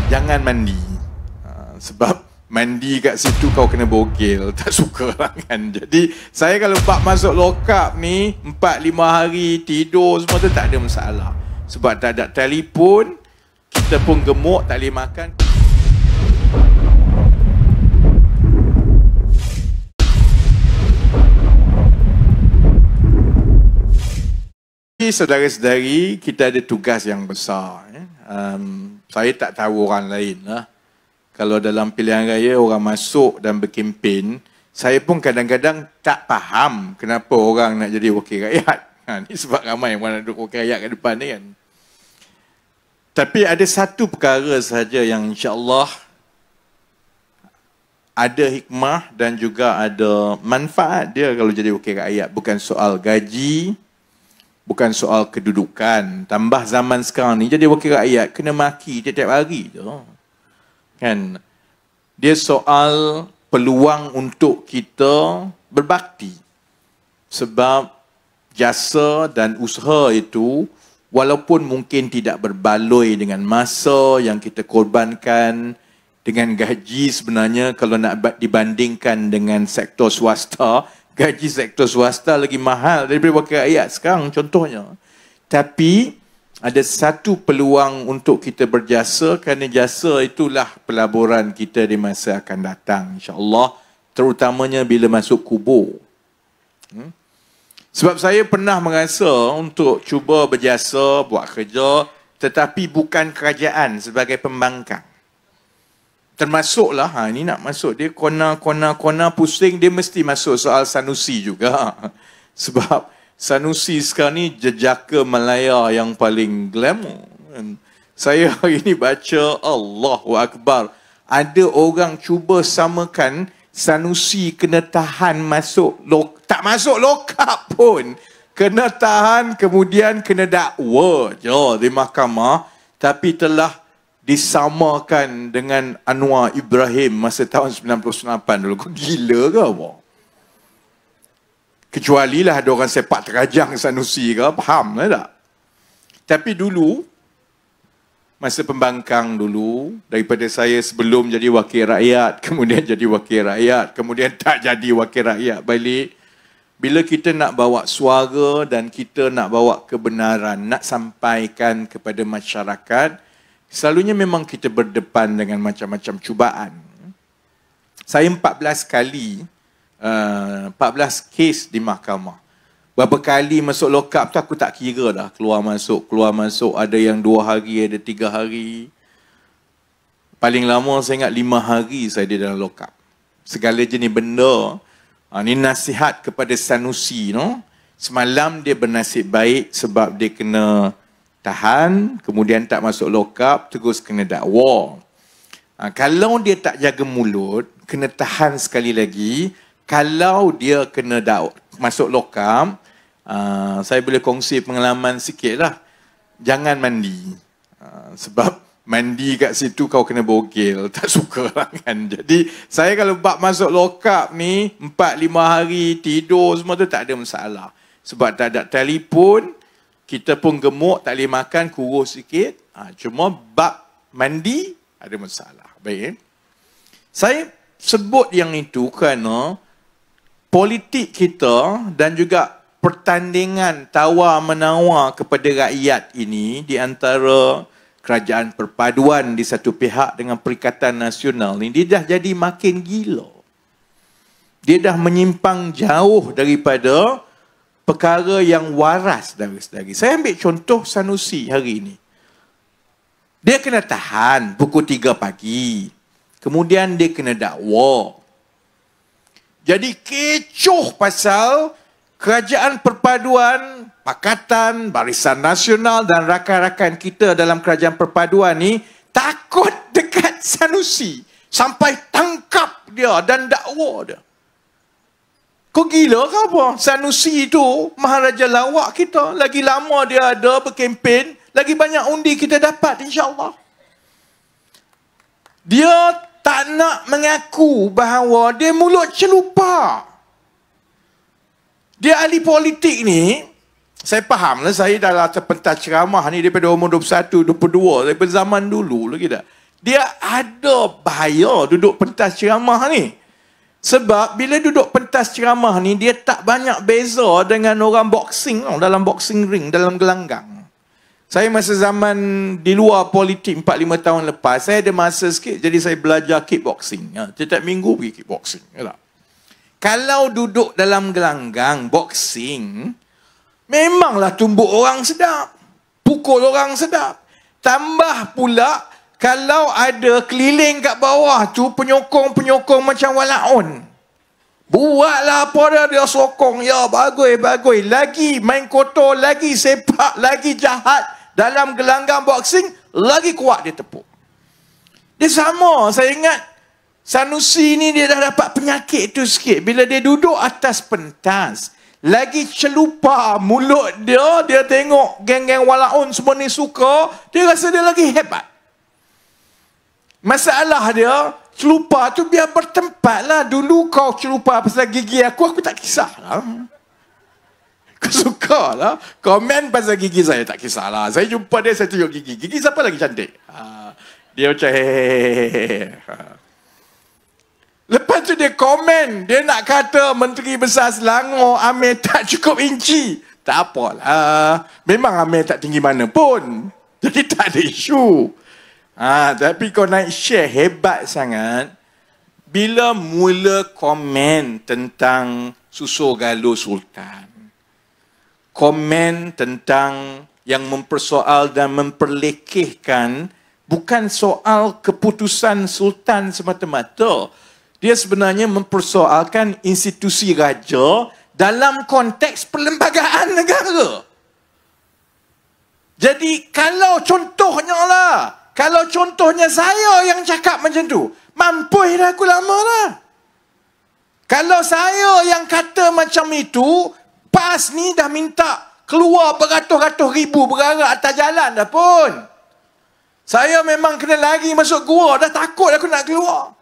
jangan mandi. Sebab mandi kat situ kau kena bogel. Tak suka lah kan. Jadi saya kalau bab masuk lokap ni 4-5 hari tidur semua tu tak ada masalah. Sebab tak ada telefon, kita pun gemuk, tak boleh makan. Saudara-saudari, kita ada tugas yang besar. Saya tak tahu orang lain lah. Kalau dalam pilihan raya orang masuk dan berkempen, saya pun kadang-kadang tak faham kenapa orang nak jadi wakil rakyat. Ini sebab ramai orang nak duduk wakil rakyat kat depan ni kan. Tapi ada satu perkara sahaja yang insya-Allah ada hikmah dan juga ada manfaat dia kalau jadi wakil rakyat. Bukan soal gaji, bukan soal kedudukan. Tambah zaman sekarang ni jadi wakil rakyat kena maki tiap-tiap hari tu. Kan? Dia soal peluang untuk kita berbakti. Sebab jasa dan usaha itu walaupun mungkin tidak berbaloi dengan masa yang kita korbankan, dengan gaji sebenarnya kalau nak dibandingkan dengan sektor swasta, gaji sektor swasta lagi mahal daripada wakil rakyat sekarang contohnya. Tapi ada satu peluang untuk kita berjasa kerana jasa itulah pelaburan kita di masa akan datang insya-Allah, terutamanya bila masuk kubur. Sebab saya pernah merasa untuk cuba berjasa, buat kerja, tetapi bukan kerajaan sebagai pembangkang. Termasuklah, ini nak masuk dia kona pusing, dia mesti masuk soal Sanusi juga. Sebab Sanusi sekarang ni jejaka Malaya yang paling glamour. Saya hari ni baca, Allahu Akbar, ada orang cuba samakan Sanusi kena tahan masuk, tak masuk lokap pun. Kena tahan, kemudian kena dakwa je di mahkamah, tapi telah disamakan dengan Anwar Ibrahim masa tahun 98 dulu. Kau gila ke apa? Kecuali lah ada orang sepak terajang Sanusi ke, faham lah tak? Tapi dulu, masa pembangkang dulu, daripada saya sebelum jadi wakil rakyat, kemudian jadi wakil rakyat, kemudian tak jadi wakil rakyat balik. Bila kita nak bawa suara dan kita nak bawa kebenaran, nak sampaikan kepada masyarakat, selalunya memang kita berdepan dengan macam-macam cubaan. Saya 14 kali, 14 kes di mahkamah. Berapa kali masuk lokap tu aku tak kira dah. Keluar masuk, ada yang 2 hari, ada 3 hari. Paling lama saya ingat 5 hari saya di dalam lokap. Segala jenis benda. Ini nasihat kepada Sanusi, no? Semalam dia bernasib baik sebab dia kena tahan, kemudian tak masuk lokap, terus kena dakwa. Kalau dia tak jaga mulut, kena tahan sekali lagi. Kalau dia kena masuk lokap, saya boleh kongsi pengalaman sikit lah. Jangan mandi. Sebab mandi kat situ kau kena bogel. Tak suka lah kan. Jadi saya kalau bab masuk lokap ni 4-5 hari tidur semua tu tak ada masalah. Sebab tak ada telefon, kita pun gemuk, tak boleh makan, kurus sikit. Cuma bab mandi ada masalah. Baik. Saya sebut yang itu kerana politik kita dan juga pertandingan tawar-menawar kepada rakyat ini di antara kerajaan perpaduan di satu pihak dengan Perikatan Nasional ni, dia dah jadi makin gila. Dia dah menyimpang jauh daripada perkara yang waras dari sedari. Saya ambil contoh Sanusi hari ini. Dia kena tahan pukul 3 pagi. Kemudian dia kena dakwa. Jadi kecoh pasal kerajaan perpaduan, Pakatan, Barisan Nasional dan rakan-rakan kita dalam kerajaan perpaduan ni takut dekat Sanusi sampai tangkap dia dan dakwa dia. Kau gila ke apa? Sanusi itu maharaja lawak kita. Lagi lama dia ada berkempen, lagi banyak undi kita dapat insya-Allah. Dia tak nak mengaku bahawa dia mulut celupa. Dia ahli politik ni, saya faham lah, saya dah terpentas ceramah ni daripada umur 21, 22, daripada zaman dulu lagi dah. Dia ada bahaya duduk pentas ceramah ni. Sebab bila duduk pentas ceramah ni, dia tak banyak beza dengan orang boxing dalam boxing ring, dalam gelanggang. Saya masa zaman di luar politik 4-5 tahun lepas, saya ada masa sikit, jadi saya belajar kickboxing. Setiap minggu pergi kickboxing. Kalau duduk dalam gelanggang boxing, memanglah tumbuk orang sedap, pukul orang sedap. Tambah pula, kalau ada keliling kat bawah tu, penyokong-penyokong macam walaun. Buatlah apa dia sokong. Ya, bagus. Lagi main kotor, lagi sepak, lagi jahat. Dalam gelanggang boxing, lagi kuat dia tepuk. Dia sama, saya ingat Sanusi ni dia dah dapat penyakit tu sikit. Bila dia duduk atas pentas, lagi celupa mulut dia, dia tengok geng-geng walaun semua ni suka, dia rasa dia lagi hebat. Masalah dia, celupa tu biar bertempat lah. Dulu kau celupa pasal gigi aku tak kisahlah. Aku suka lah. Komen pasal gigi saya, tak kisahlah. Saya jumpa dia, saya tunjuk gigi. Gigi siapa lagi cantik? Dia macam hehehe. Lepas tu dia komen, dia nak kata Menteri Besar Selangor Amir tak cukup inci. Tak apalah. Memang Amir tak tinggi mana pun. Jadi tak ada isu. Tapi kau naik share hebat sangat. Bila mula komen tentang Susur Galuh Sultan. Komen tentang yang mempersoal dan memperlekehkan bukan soal keputusan Sultan semata-mata. Dia sebenarnya mempersoalkan institusi raja dalam konteks perlembagaan negara. Jadi kalau contohnya saya yang cakap macam tu, mampu dah aku lama lah. Kalau saya yang kata macam itu, PAS ni dah minta keluar beratus-ratus ribu bergarak atas jalan dah pun. Saya memang kena lari masuk gua, dah takut aku nak keluar.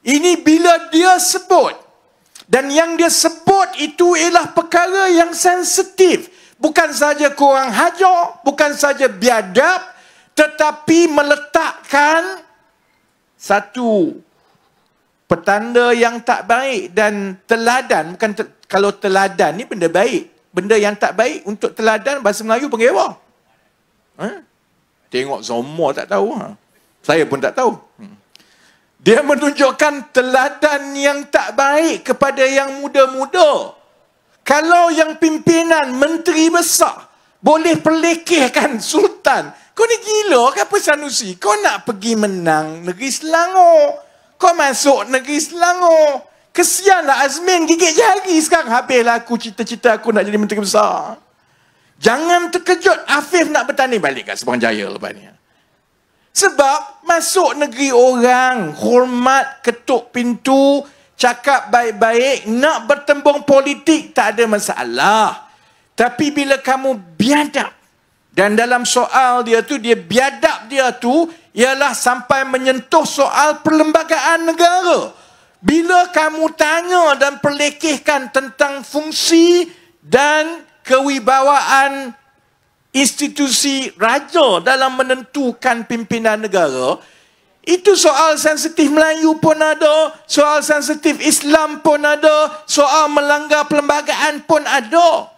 Ini bila dia sebut. Dan yang dia sebut itu ialah perkara yang sensitif. Bukan saja kurang hajar, bukan saja biadab, tetapi meletakkan satu petanda yang tak baik dan teladan. Kalau teladan ni benda baik. Benda yang tak baik untuk teladan, bahasa Melayu panggil apa? Tengok semua tak tahu. Saya pun tak tahu. Dia menunjukkan teladan yang tak baik kepada yang muda-muda. Kalau yang pimpinan, menteri besar, boleh perlekehkan Sultan. Kau ni gila ke apa Sanusi? Kau nak pergi menang negeri Selangor. Kau masuk negeri Selangor. Kesianlah Azmin gigit jari sekarang. Habislah aku cita-cita aku nak jadi menteri besar. Jangan terkejut Afif nak bertanding balik kat Sabang Jaya lepas ni. Sebab masuk negeri orang, hormat, ketuk pintu, cakap baik-baik, nak bertembung politik tak ada masalah. Tapi bila kamu biadab, dan dalam soal dia tu, dia biadab dia tu ialah sampai menyentuh soal perlembagaan negara. Bila kamu tanya dan perlekehkan tentang fungsi dan kewibawaan institusi raja dalam menentukan pimpinan negara, itu soal sensitif Melayu pun ada, soal sensitif Islam pun ada, soal melanggar perlembagaan pun ada.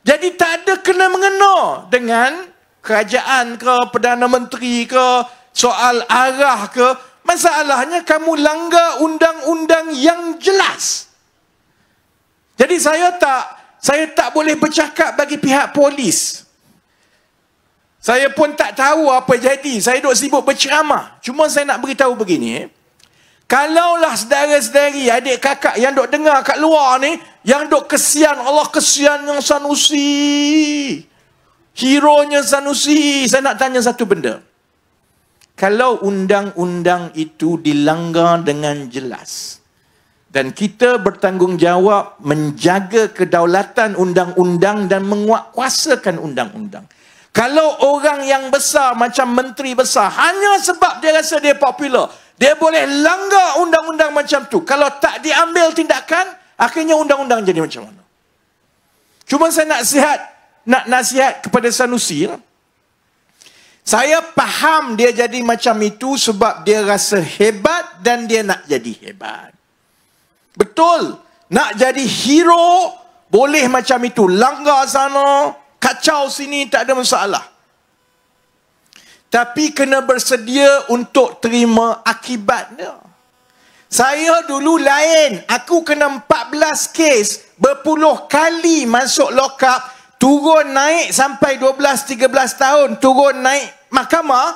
Jadi tak ada kena-mengena dengan kerajaan ke, Perdana Menteri ke, soal arah ke. Masalahnya kamu langgar undang-undang yang jelas. Jadi saya tak boleh bercakap bagi pihak polis. Saya pun tak tahu apa jadi. Saya duk sibuk berceramah. Cuma saya nak beritahu begini. Kalaulah saudara-saudari, adik kakak yang duk dengar kat luar ni, yang duk kesian, Allah kesian yang Sanusi, hero-nya Sanusi. Saya nak tanya satu benda. Kalau undang-undang itu dilanggar dengan jelas, dan kita bertanggungjawab menjaga kedaulatan undang-undang dan menguatkuasakan undang-undang. Kalau orang yang besar macam menteri besar, hanya sebab dia rasa dia popular, dia boleh langgar undang-undang macam tu. Kalau tak diambil tindakan, akhirnya undang-undang jadi macam mana? Cuma saya nak nasihat kepada Sanusi. Saya faham dia jadi macam itu sebab dia rasa hebat dan dia nak jadi hebat. Betul. Nak jadi hero, boleh macam itu. Langgar sana, kacau sini, tak ada masalah. Tapi kena bersedia untuk terima akibatnya. Saya dulu lain. Aku kena 14 kes, berpuluh kali masuk lokap, turun naik sampai 12-13 tahun, turun naik mahkamah.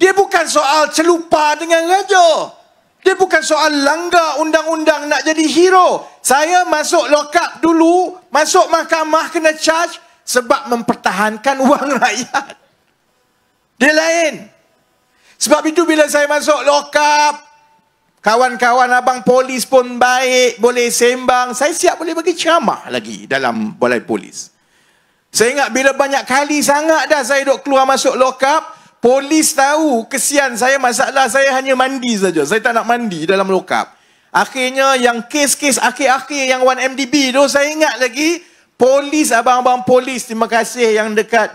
Dia bukan soal celupa dengan raja. Dia bukan soal langgar undang-undang nak jadi hero. Saya masuk lokap dulu, masuk mahkamah kena charge sebab mempertahankan wang rakyat. Dia lain. Sebab itu bila saya masuk lokap, kawan-kawan abang polis pun baik, boleh sembang. Saya siap boleh bagi ceramah lagi dalam balai polis. Saya ingat bila banyak kali sangat dah saya duk keluar masuk lokap, polis tahu kesian saya, masalah saya hanya mandi saja. Saya tak nak mandi dalam lokap. Akhirnya yang kes-kes akhir-akhir yang 1MDB tu, saya ingat lagi, polis, abang-abang polis, terima kasih yang dekat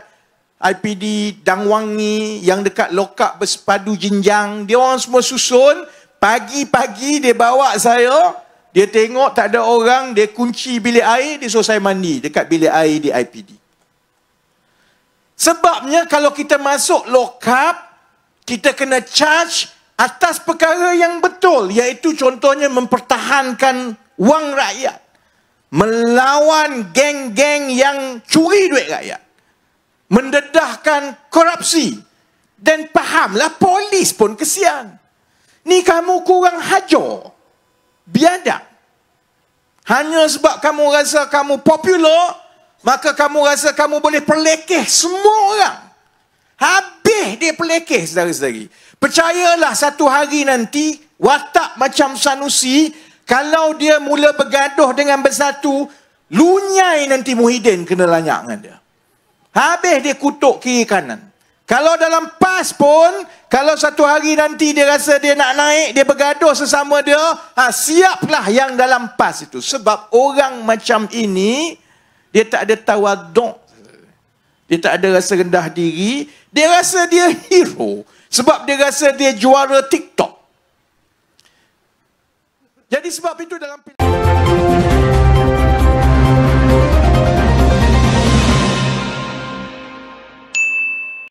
IPD Dangwangi, yang dekat lokap Bersepadu Jinjang, dia orang semua susun. Pagi-pagi dia bawa saya, dia tengok tak ada orang, dia kunci bilik air, dia suruh saya mandi dekat bilik air di IPD. Sebabnya kalau kita masuk lokap, kita kena charge atas perkara yang betul, iaitu contohnya mempertahankan wang rakyat, melawan geng-geng yang curi duit rakyat, mendedahkan korupsi. Dan fahamlah, polis pun kesian. Ni kamu kurang hajar, biadab. Hanya sebab kamu rasa kamu popular, maka kamu rasa kamu boleh perlekeh semua orang. Habis dia perlekeh, saudara-saudari. Percayalah satu hari nanti, watak macam Sanusi, kalau dia mula bergaduh dengan Bersatu, lunyai nanti Muhyiddin kena lanyak dengan dia. Habis dia kutuk kiri kanan. Kalau dalam PAS pun, kalau satu hari nanti dia rasa dia nak naik, dia bergaduh sesama dia, siaplah yang dalam PAS itu. Sebab orang macam ini, dia tak ada tawaduk. Dia tak ada rasa rendah diri. Dia rasa dia hero. Sebab dia rasa dia juara TikTok. Jadi sebab itu dalam